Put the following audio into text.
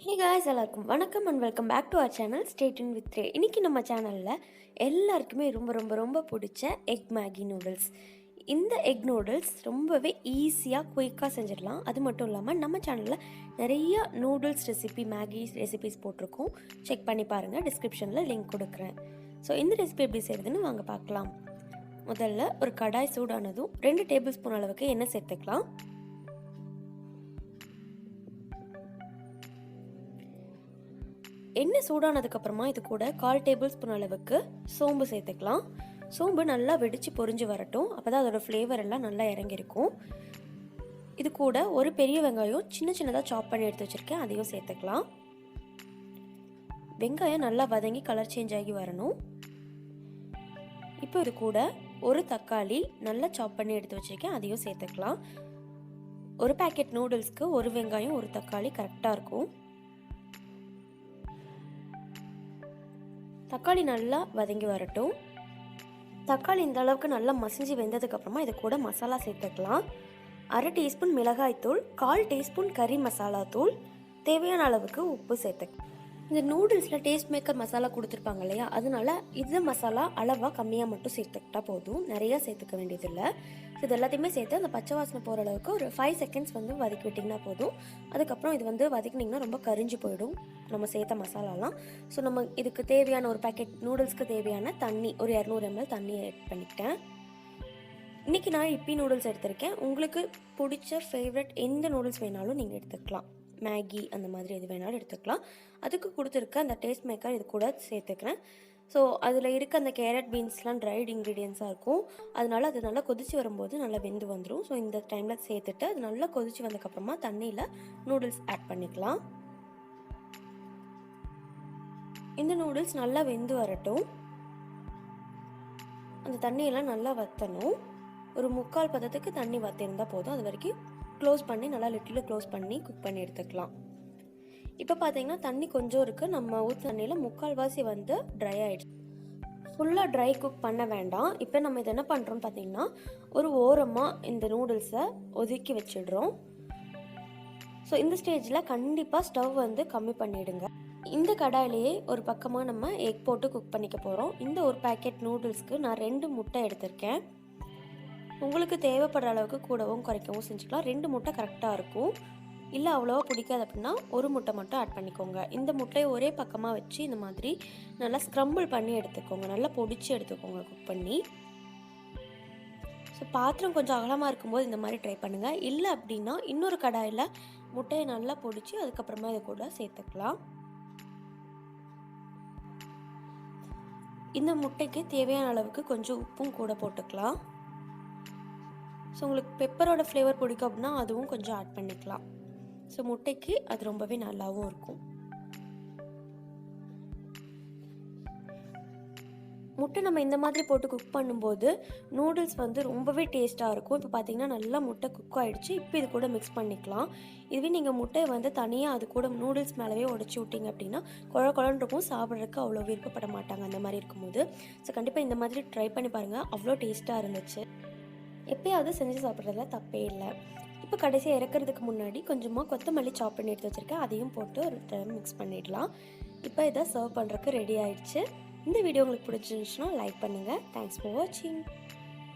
ஹே guys, எல்லாருக்கும் வணக்கம் and welcome back to our channel stay tuned with Ray. இன்றைக்கி நம்ம சேனலில் எல்லாருக்குமே ரொம்ப ரொம்ப ரொம்ப பிடிச்ச எக் மேகி நூடுல்ஸ். இந்த எக் நூடுல்ஸ் ரொம்பவே ஈஸியாக குயிக்காக செஞ்சிடலாம். அது மட்டும் இல்லாமல் நம்ம சேனலில் நிறைய நூடுல்ஸ் ரெசிபி, மேகி ரெசிபிஸ் போட்டிருக்கோம். செக் பண்ணி பாருங்கள், டிஸ்கிரிப்ஷனில் லிங்க் கொடுக்குறேன். ஸோ இந்த ரெசிபி எப்படி செய்கிறதுன்னு வாங்க பார்க்கலாம். முதல்ல ஒரு கடாய் சூடானதும் 2 டேபிள் ஸ்பூன் அளவுக்கு எண்ணெய் சேர்த்துக்கலாம். எண்ணெய் சூடானதுக்கப்புறமா இது கூட 1/4 டேபிள் ஸ்பூன் அளவுக்கு சோம்பு சேர்த்துக்கலாம். சோம்பு நல்லா வெடித்து பொரிஞ்சு வரட்டும். அப்போ தான் அதோடய ஃப்ளேவர் எல்லாம் நல்லா இறங்கியிருக்கும். இது கூட ஒரு பெரிய வெங்காயம் சின்ன சின்னதாக சாப் பண்ணி எடுத்து வச்சுருக்கேன், அதையும் சேர்த்துக்கலாம். வெங்காயம் நல்லா வதங்கி கலர் சேஞ்ச் ஆகி வரணும். இப்போ இது கூட ஒரு தக்காளி நல்லா சாப் பண்ணி எடுத்து வச்சுருக்கேன், அதையும் சேர்த்துக்கலாம். ஒரு பேக்கெட் நூடுல்ஸ்க்கு ஒரு வெங்காயம் ஒரு தக்காளி கரெக்டாக இருக்கும். தக்காளி நல்லா வதங்கி வரட்டும். தக்காளி இந்த அளவுக்கு நல்லா மசிஞ்சு வெந்ததுக்கப்புறமா இது கூட மசாலா சேர்த்துக்கலாம். 1/2 டீஸ்பூன் மிளகாய் தூள், 1/4 டீஸ்பூன் கறி மசாலா தூள், தேவையான அளவுக்கு உப்பு சேர்த்துக்கலாம். இந்த நூடுல்ஸில் டேஸ்ட் மேக்கர் மசாலா கொடுத்துருப்பாங்க இல்லையா, அதனால இது மசாலா அளவாக கம்மியாக மட்டும் சேர்த்துக்கிட்டா போதும், நிறையா சேர்த்துக்க வேண்டியதில்லை. இது எல்லாத்தையுமே சேர்த்து அந்த பச்சை வாசனை போகிற அளவுக்கு ஒரு 5 செகண்ட்ஸ் வதக்கி விட்டிங்கன்னா போதும். அதுக்கப்புறம் இது வதக்கினிங்கன்னா ரொம்ப கரிஞ்சு போயிடும் நம்ம சேர்த்த மசாலாலாம். ஸோ நம்ம இதுக்கு தேவையான ஒரு பேக்கெட் நூடுல்ஸ்க்கு தேவையான தண்ணி ஒரு 200 ml தண்ணி ஆட் பண்ணிக்கிட்டேன். இன்றைக்கி நான் இப்பி நூடுல்ஸ் எடுத்திருக்கேன். உங்களுக்கு பிடிச்ச ஃபேவரட் எந்த நூடுல்ஸ் வேணாலும் நீங்கள் எடுத்துக்கலாம். மேகி அந்த மாதிரி எது வேணாலும் எடுத்துக்கலாம். அதுக்கு கொடுத்துருக்க அந்த டேஸ்ட் மேக்கர் இது கூட சேர்த்துக்கிறேன். ஸோ அதில் இருக்க அந்த கேரட் பீன்ஸ்லாம் ட்ரைட் இன்க்ரீடியன்ஸாக இருக்கும். அதனால அது நல்லா கொதிச்சு வரும்போது நல்லா வெந்து வந்துடும். ஸோ இந்த டைமில் சேர்த்துட்டு அது நல்லா கொதிச்சு வந்ததுக்கப்புறமா தண்ணியில் நூடுல்ஸ் ஆட் பண்ணிக்கலாம். இந்த நூடுல்ஸ் நல்லா வெந்து வரட்டும். அந்த தண்ணியெல்லாம் நல்லா வற்றணும். ஒரு 3/4 பதத்துக்கு தண்ணி வற்றிருந்தால் போதும். அது வரைக்கும் க்ளோஸ் பண்ணி நல்லா லிட்டில் க்ளோஸ் பண்ணி குக் பண்ணி எடுத்துக்கலாம். இப்போ பார்த்தீங்கன்னா தண்ணி கொஞ்சம் இருக்குது. நம்ம ஊற்ற தண்ணியில் 3/4 வாசி ட்ரை ஆகிடுச்சு. ஃபுல்லாக ட்ரை குக் பண்ண வேண்டாம். இப்போ நம்ம இதை என்ன பண்ணுறோம்னு பார்த்தீங்கன்னா, ஒரு ஓரமாக இந்த நூடுல்ஸை ஒதுக்கி வச்சிடுறோம். ஸோ இந்த ஸ்டேஜில் கண்டிப்பாக ஸ்டவ் கம்மி பண்ணிவிடுங்க. இந்த கடாயிலேயே ஒரு பக்கமாக நம்ம எக் போட்டு குக் பண்ணிக்க போகிறோம். இந்த ஒரு பேக்கெட் நூடுல்ஸ்க்கு நான் 2 முட்டை எடுத்திருக்கேன். உங்களுக்கு தேவைப்படுற அளவுக்கு கூடவும் குறைக்கவும் செஞ்சுக்கலாம். 2 முட்டை கரெக்டாக இருக்கும். இல்லை அவ்வளோவா பிடிக்காது அப்படின்னா ஒரு முட்டை மட்டும் ஆட் பண்ணிக்கோங்க. இந்த முட்டையை ஒரே பக்கமாக வச்சு இந்த மாதிரி நல்லா ஸ்க்ரம்பிள் பண்ணி எடுத்துக்கோங்க, நல்லா பொடிச்சு எடுத்துக்கோங்க குக் பண்ணி. ஸோ பாத்திரம் கொஞ்சம் அகலமாக இருக்கும்போது இந்த மாதிரி ட்ரை பண்ணுங்கள். இல்லை அப்படின்னா இன்னொரு கடாயில் முட்டையை நல்லா பொடிச்சு அதுக்கப்புறமா இதை கூட சேர்த்துக்கலாம். இந்த முட்டைக்கு தேவையான அளவுக்கு கொஞ்சம் உப்பும் கூட போட்டுக்கலாம். ஸோ உங்களுக்கு பெப்பரோட ஃப்ளேவர் பிடிக்கும் அப்படின்னா அதுவும் கொஞ்சம் ஆட் பண்ணிக்கலாம். ஸோ முட்டைக்கு அது ரொம்பவே நல்லாவும் இருக்கும். முட்டை நம்ம இந்த மாதிரி போட்டு குக் பண்ணும்போது நூடுல்ஸ் ரொம்பவே டேஸ்ட்டாக இருக்கும். இப்போ பார்த்தீங்கன்னா நல்லா முட்டை குக் ஆகிடுச்சு. இப்போ இது கூட மிக்ஸ் பண்ணிக்கலாம். இதுவே நீங்கள் முட்டையை தனியாக அது கூட நூடுல்ஸ் மேலவே உடச்சி விட்டிங்க அப்படின்னா குழன்னு இருக்கும், சாப்பிட்றதுக்கு அவ்வளோ விருப்பப்பட மாட்டாங்க அந்த மாதிரி இருக்கும்போது. ஸோ கண்டிப்பாக இந்த மாதிரி ட்ரை பண்ணி பாருங்கள், அவ்வளோ டேஸ்ட்டாக இருந்துச்சு. எப்பயாவது செஞ்சு சாப்பிட்றதுல தப்பே இல்லை. இப்போ கடைசியாக இறக்கிறதுக்கு முன்னாடி கொஞ்சமாக கொத்தமல்லி சாப் பண்ணி எடுத்து வச்சுருக்கேன், அதையும் போட்டு ஒரு டைம் மிக்ஸ் பண்ணிடலாம். இப்போ இதை சர்வ் பண்ணுறதுக்கு ரெடி ஆயிடுச்சு. இந்த வீடியோ உங்களுக்கு பிடிச்சிருந்துச்சுன்னா லைக் பண்ணுங்கள். தேங்க்ஸ் ஃபார் வாட்சிங்.